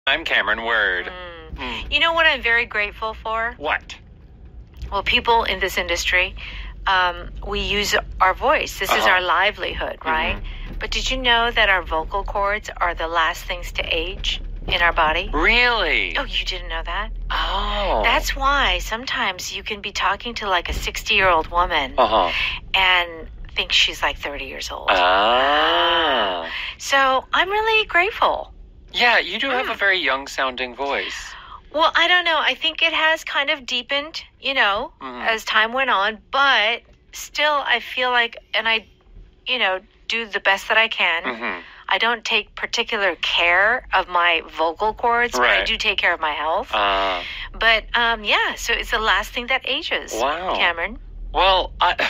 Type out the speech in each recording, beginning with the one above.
I'm Cameron Word. You know what I'm very grateful for? What? Well, people in this industry, we use our voice. This is our livelihood, right? But did you know that our vocal cords are the last things to age in our body? Really? Oh, you didn't know that? Oh. That's why sometimes you can be talking to like a 60-year-old woman and think she's like 30 years old. Ah. So I'm really grateful. Yeah, you do have a very young-sounding voice. Well, I don't know. I think it has kind of deepened, as time went on. But still, I feel like, and I, do the best that I can. I don't take particular care of my vocal cords, but I do take care of my health. But, so it's the last thing that ages. Wow. Cameron? Well, I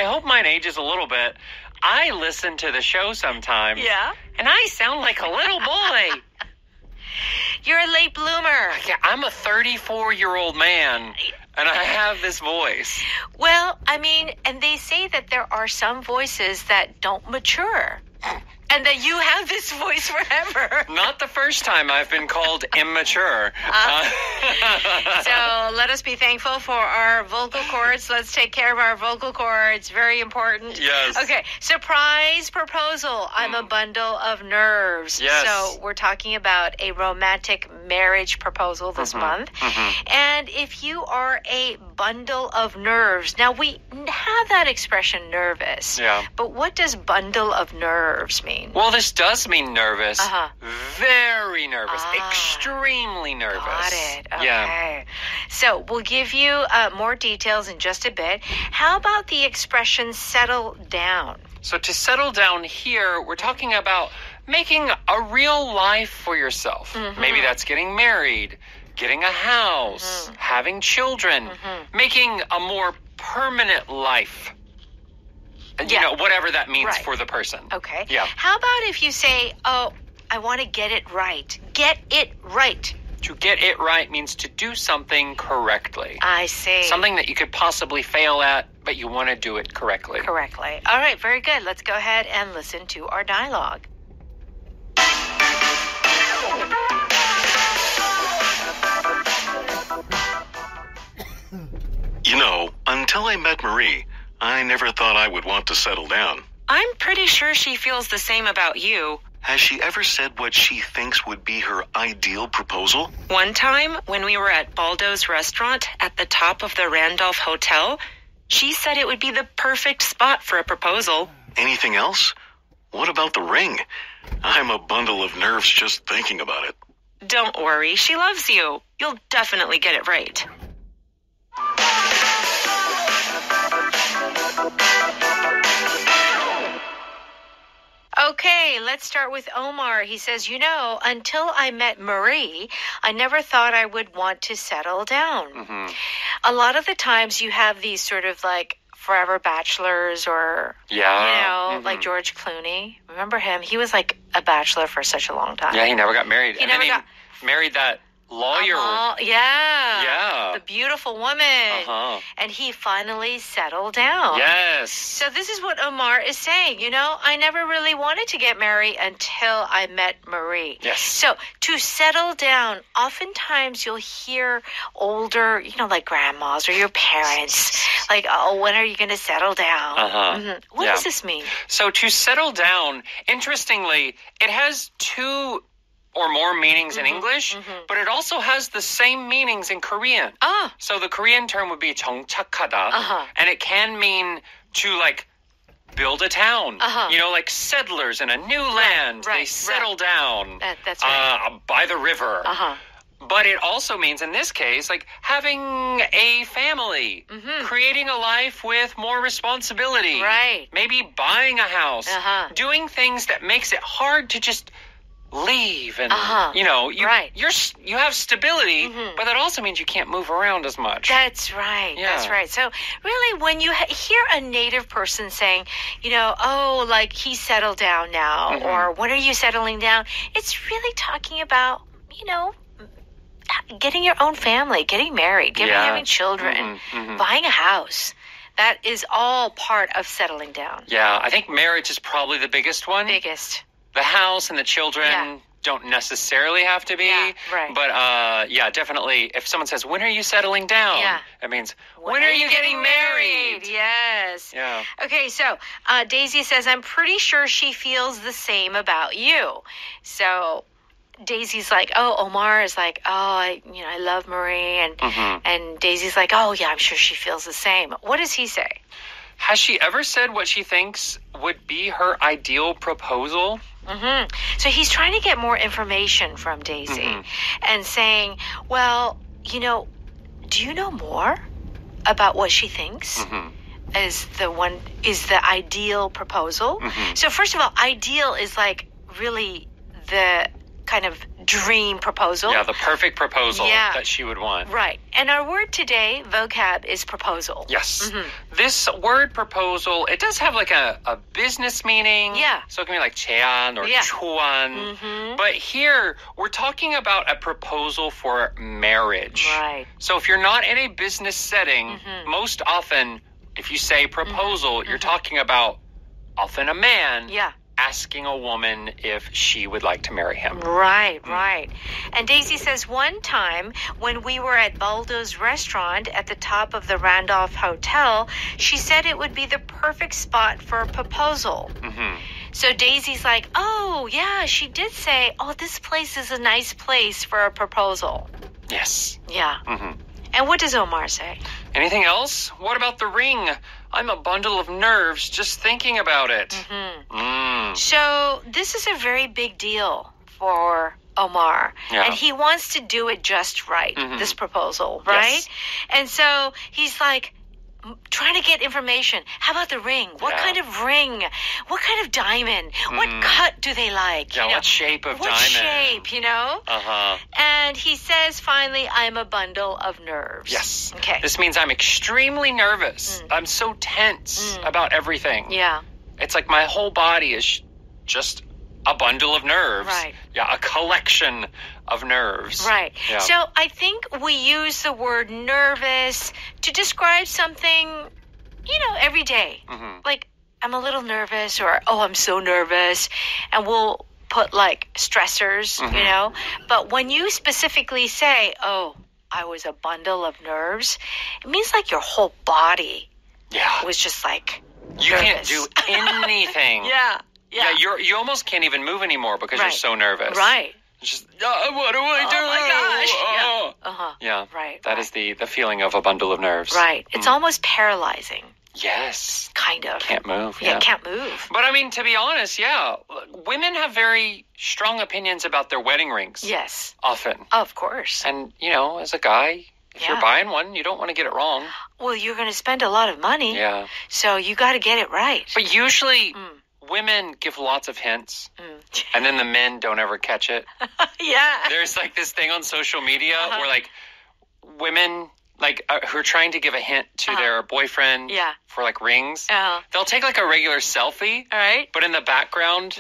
hope mine ages a little bit. I listen to the show sometimes. Yeah? And I sound like a little boy. You're a late bloomer. Yeah, I'm a 34-year-old man, and I have this voice. Well, I mean, and they say that there are some voices that don't mature. And that you have this voice forever. Not the first time I've been called immature. So let us be thankful for our vocal cords. Let's take care of our vocal cords. Very important. Yes. Okay. Surprise proposal. I'm a bundle of nerves. Yes. So we're talking about a romantic marriage proposal this month. And if you are a bundle of nerves, now we have that expression nervous. Yeah. But what does bundle of nerves mean? Well, this does mean nervous. Very nervous. Extremely nervous. Got it. Okay. Yeah. So we'll give you more details in just a bit. How about the expression settle down? So to settle down here, we're talking about making a real life for yourself. Maybe that's getting married, getting a house, having children, making a more permanent life. Whatever that means for the person. Okay. Yeah. How about if you say, oh, I want to get it right. Get it right. To get it right means to do something correctly. I see. Something that you could possibly fail at, but you want to do it correctly. Correctly. All right, very good. Let's go ahead and listen to our dialogue. Until I met Marie, I never thought I would want to settle down. I'm pretty sure she feels the same about you. Has she ever said what she thinks would be her ideal proposal? One time, when we were at Baldo's restaurant at the top of the Randolph Hotel, she said it would be the perfect spot for a proposal. Anything else? What about the ring? I'm a bundle of nerves just thinking about it. Don't worry, she loves you. You'll definitely get it right. Okay, let's start with Omar. He says, until I met Marie, I never thought I would want to settle down. A lot of the times you have these sort of like forever bachelors or, like George Clooney. Remember him? He was like a bachelor for such a long time. Yeah, he never got married. He married that lawyer. Yeah. The beautiful woman. And he finally settled down. Yes. So this is what Omar is saying. I never really wanted to get married until I met Marie. Yes. So to settle down, oftentimes you'll hear older, like grandmas or your parents, like, oh, when are you going to settle down? What does this mean? So to settle down, interestingly, it has two or more meanings in English, but it also has the same meanings in Korean. So the Korean term would be 정착하다, and it can mean to like build a town. Like settlers in a new land. They settle down. That's right. By the river. But it also means, in this case, like having a family, creating a life with more responsibility. Right. Maybe buying a house, doing things that makes it hard to just leave and you have stability, but that also means you can't move around as much. That's right. Yeah. That's right. So really, when you hear a native person saying, oh, like he settled down now, or when are you settling down? It's really talking about, getting your own family, getting married, having children, buying a house. That is all part of settling down. Yeah, I think marriage is probably the biggest one. Biggest. The house and the children, don't necessarily have to be. Yeah, right. But yeah, definitely. If someone says, "When are you settling down?" Yeah. It means, "When are you getting married?" Yes. Yeah. Okay, so Daisy says, I'm pretty sure she feels the same about you. So Daisy's like, oh, Omar is like, oh, I love Marie. And Daisy's like, oh, yeah, I'm sure she feels the same. What does he say? Has she ever said what she thinks would be her ideal proposal? So he's trying to get more information from Daisy and saying, well, do you know more about what she thinks is the ideal proposal? So first of all, ideal is like really the kind of dream proposal. Yeah, the perfect proposal that she would want. Right. And our word today, vocab, is proposal. Yes. This word proposal, it does have like a business meaning. Yeah. So it can be like 제안 or 초안. But here, we're talking about a proposal for marriage. Right. So if you're not in a business setting, most often, if you say proposal, you're talking about often a man asking a woman if she would like to marry him. Right. And Daisy says, one time when we were at Baldo's restaurant at the top of the Randolph Hotel, she said it would be the perfect spot for a proposal. So Daisy's like, oh, yeah, she did say, oh, this place is a nice place for a proposal. Yes. Yeah. And what does Omar say? Anything else? What about the ring? I'm a bundle of nerves just thinking about it. So this is a very big deal for Omar. Yeah. And he wants to do it just right, this proposal, right? Yes. And so he's like, trying to get information. How about the ring? What kind of ring? What kind of diamond? What cut do they like? Yeah, what shape of diamond? What shape, Uh-huh. And he says, finally, I'm a bundle of nerves. Yes. Okay. This means I'm extremely nervous. I'm so tense about everything. Yeah. It's like my whole body is just a bundle of nerves. Right. Yeah, a collection of nerves. Right. Yeah. So I think we use the word nervous to describe something, every day. Like, I'm a little nervous, or, oh, I'm so nervous. And we'll put like stressors, But when you specifically say, oh, I was a bundle of nerves, it means like your whole body was just like you nervous. Can't do anything. Yeah. You almost can't even move anymore because you're so nervous. Right. It's just, what do I do? Oh my gosh. Yeah. Right. That is the feeling of a bundle of nerves. Right. It's almost paralyzing. Yes. Kind of. Can't move. Yeah, can't move. But I mean, to be honest, women have very strong opinions about their wedding rings. Yes. Often. Of course. And, as a guy, if you're buying one, you don't want to get it wrong. Well, you're going to spend a lot of money. Yeah. So you got to get it right. But usually, women give lots of hints, and then the men don't ever catch it. Yeah. There's like this thing on social media where like women who are trying to give a hint to their boyfriend for like rings. They'll take like a regular selfie. All right. But in the background,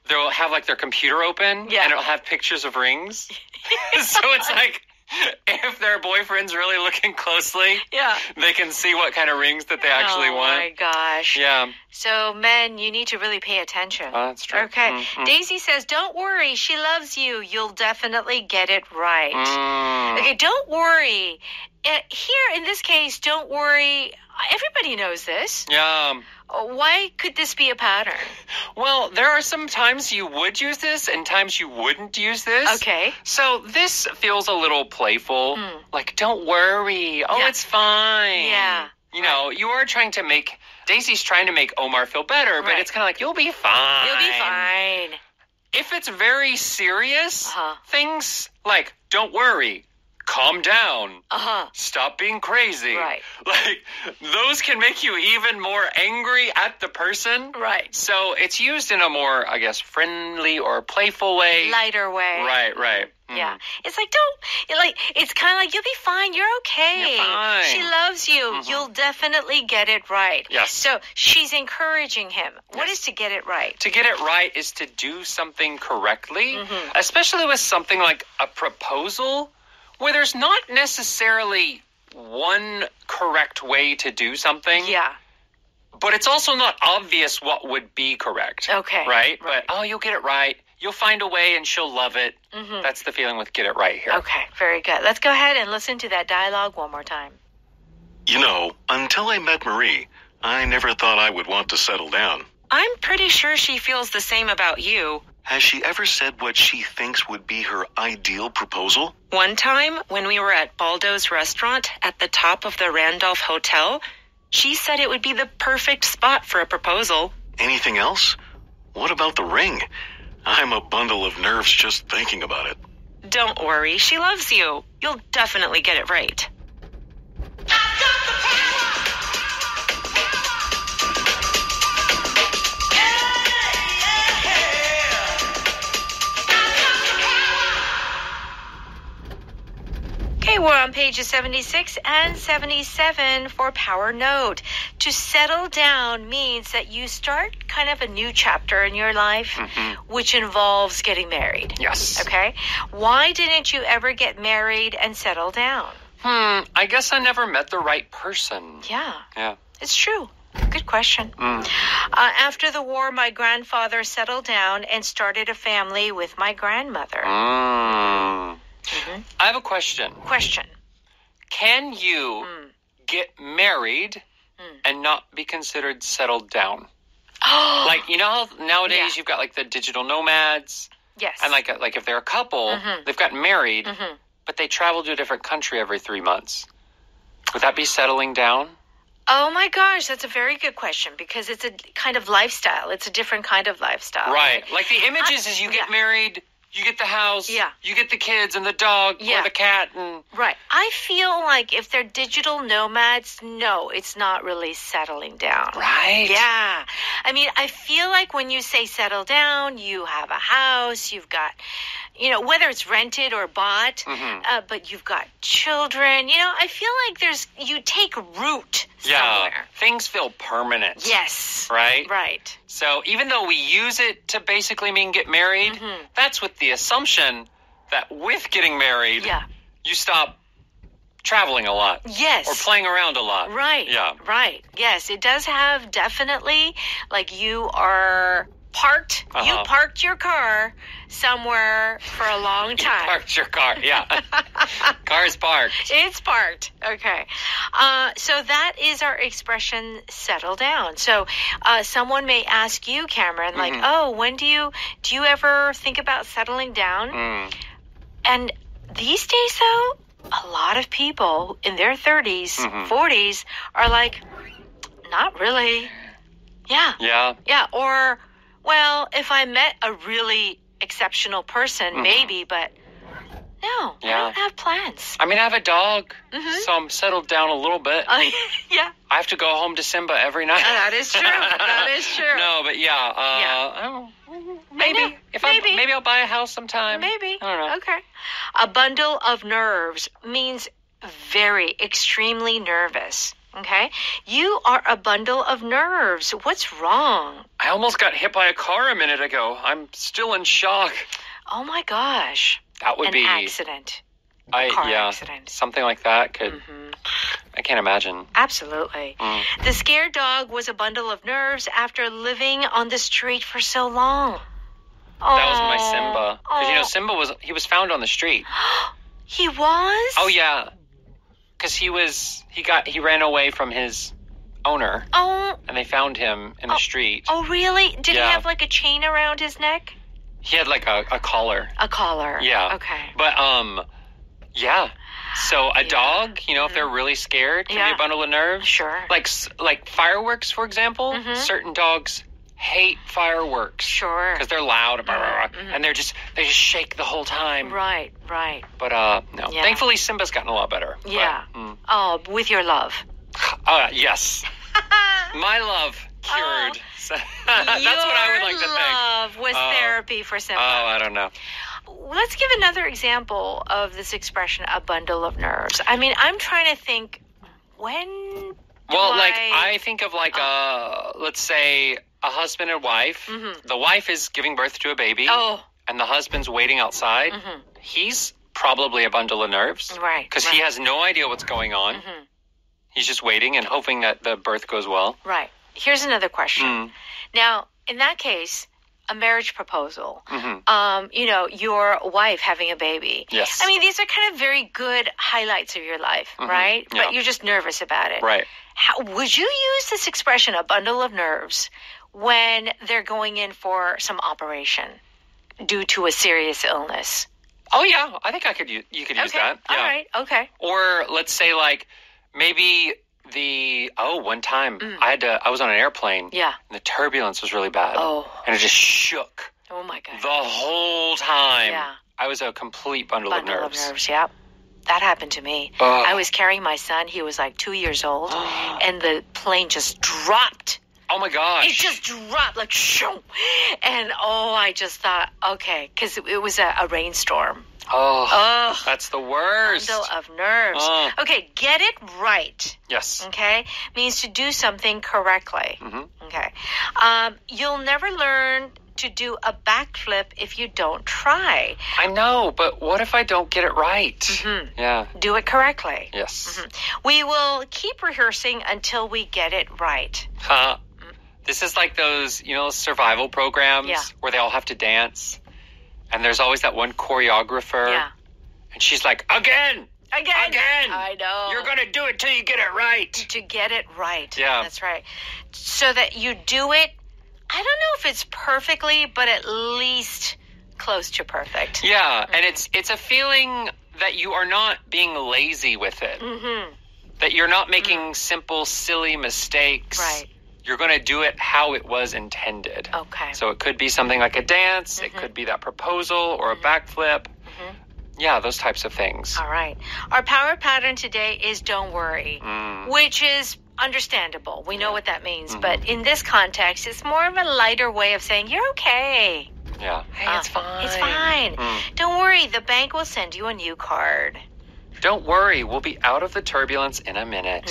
they'll have like their computer open and it'll have pictures of rings. So it's like, if their boyfriend's really looking closely, they can see what kind of rings that they actually want. Oh, my gosh. Yeah. So, men, you need to really pay attention. That's true. Okay. Daisy says, don't worry. She loves you. You'll definitely get it right. Okay, don't worry. Here, in this case, don't worry. Everybody knows this. Yeah. Why could this be a pattern? Well, there are some times you would use this and times you wouldn't use this. Okay. So this feels a little playful. Like, don't worry. Oh, it's fine. Yeah. You are trying to Daisy's trying to make Omar feel better, but it's kind of like, you'll be fine. You'll be fine. If it's very serious, things like, don't worry. Calm down. Stop being crazy. Right. Like, those can make you even more angry at the person. Right. So it's used in a more, I guess, friendly or playful way. Lighter way. Right. Yeah. It's like, it's kind of like, you'll be fine. You're okay. You're fine. She loves you. You'll definitely get it right. Yes. So she's encouraging him. What is to get it right? To get it right is to do something correctly, especially with something like a proposal, where there's not necessarily one correct way to do something. Yeah. But it's also not obvious what would be correct. Okay. Right? But, you'll get it right you'll find a way and she'll love it. That's the feeling with get it right here. Okay, very good. Let's go ahead and listen to that dialogue one more time. You know, until I met Marie, I never thought I would want to settle down. I'm pretty sure she feels the same about you. Has she ever said what she thinks would be her ideal proposal? One time, when we were at Baldo's restaurant at the top of the Randolph Hotel, she said it would be the perfect spot for a proposal. Anything else? What about the ring? I'm a bundle of nerves just thinking about it. Don't worry, she loves you. You'll definitely get it right. Okay, we're on pages 76 and 77 for Power Note. To settle down means that you start kind of a new chapter in your life, which involves getting married. Yes. Okay? Why didn't you ever get married and settle down? I guess I never met the right person. Yeah. It's true. Good question. After the war, my grandfather settled down and started a family with my grandmother. I have a question. Question. Can you get married and not be considered settled down? Like, you know how nowadays you've got like the digital nomads? Yes. And like if they're a couple, they've gotten married, but they travel to a different country every 3 months. Would that be settling down? Oh my gosh, that's a very good question because it's a kind of lifestyle. It's a different kind of lifestyle. Right. Like the image is you get married, you get the house, you get the kids and the dog or the cat. Right. I feel like if they're digital nomads, no, it's not really settling down. Right. Yeah. I mean, I feel like when you say settle down, you have a house, you've got, you know, whether it's rented or bought, but you've got children. You know, I feel like you take root somewhere. Things feel permanent. Yes. Right? Right. So even though we use it to basically mean get married, that's with the assumption that with getting married, you stop traveling a lot. Yes. Or playing around a lot. Right. Yeah. Right. Yes, it does have definitely, like you are parked, you parked your car somewhere for a long time. You parked your car, Car's parked. It's parked. Okay. So that is our expression settle down. So someone may ask you, Cameron, like, oh, when do you ever think about settling down? And these days, though, a lot of people in their 30s, 40s are like, not really. Yeah. Or, well, if I met a really exceptional person, maybe, but no, I don't have plans. I mean, I have a dog, so I'm settled down a little bit. Yeah. I have to go home to Simba every night. That is true. That is true. No, but I don't know, maybe. Maybe I'll buy a house sometime. Maybe. I don't know. Okay. A bundle of nerves means very, extremely nervous. Okay? You are a bundle of nerves. What's wrong? I almost got hit by a car a minute ago. I'm still in shock. Oh my gosh. That would be an accident. Car accident. Something like that could. I can't imagine. Absolutely. The scared dog was a bundle of nerves after living on the street for so long. That was my Simba. Because you know, Simba was found on the street. He was? Oh yeah. Because he ran away from his owner. Oh. And they found him in the street. Oh really? Did he have like a chain around his neck? He had like a collar. A collar. Yeah. Okay. But yeah. So a dog, you know, if they're really scared, can be a bundle of nerves. Sure. Like fireworks, for example. Certain dogs hate fireworks. Sure. Because they're loud, and they just shake the whole time. Right. But no. Yeah. Thankfully, Simba's gotten a lot better. Yeah. But, oh, with your love. Yes. My love cured. So, that's what I would like to think. Your love was therapy for Simba. Oh, I don't know. Let's give another example of this expression, a bundle of nerves. I mean, I'm trying to think, when I think of like, let's say, a husband and wife. The wife is giving birth to a baby. Oh. And the husband's waiting outside. He's probably a bundle of nerves. Right. Because he has no idea what's going on. He's just waiting and hoping that the birth goes well. Right. Here's another question. Now, in that case, a marriage proposal, your wife having a baby. Yes. I mean, these are kind of very good highlights of your life, right? Yeah. But you're just nervous about it. Right. Would you use this expression, a bundle of nerves, when they're going in for some operation due to a serious illness? Oh, yeah. I think you could use that. Yeah. All right. Okay. Or let's say like maybe one time I was on an airplane. Yeah. And the turbulence was really bad. Oh. And it just shook. Oh, my God. The whole time. Yeah. I was a complete bundle of nerves. Bundle of nerves, yeah. That happened to me. I was carrying my son. He was like 2 years old. And the plane just dropped. Oh, my gosh. It just dropped like shoo. And I just thought, okay, because it was a rainstorm. Oh, that's the worst. Bundle of nerves. Okay, get it right. Yes. Okay, means to do something correctly. Okay, you'll never learn to do a backflip if you don't try. I know, but what if I don't get it right? Yeah. Do it correctly. Yes. We will keep rehearsing until we get it right. This is like those, survival programs where they all have to dance. And there's always that one choreographer. Yeah. And she's like, again. I know. You're going to do it till you get it right. To get it right. Yeah. That's right. So that you do it, I don't know if it's perfectly, but at least close to perfect. Yeah. And it's a feeling that you are not being lazy with it. That you're not making simple, silly mistakes. Right. You're going to do it how it was intended. Okay. So it could be something like a dance. It could be that proposal or a backflip. Yeah, those types of things. All right. Our power pattern today is don't worry, which is understandable. We know what that means. But in this context, it's more of a lighter way of saying you're okay. Yeah. Hey, it's fine. It's fine. Don't worry. The bank will send you a new card. Don't worry, we'll be out of the turbulence in a minute.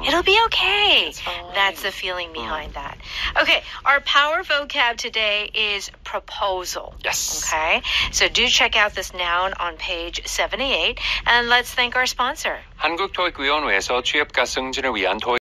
It'll be okay. That's the feeling behind that. Okay, our power vocab today is proposal. Yes. Okay, so do check out this noun on page 78, and let's thank our sponsor. 한국토익위원회에서 취업가 승진을 위한 토익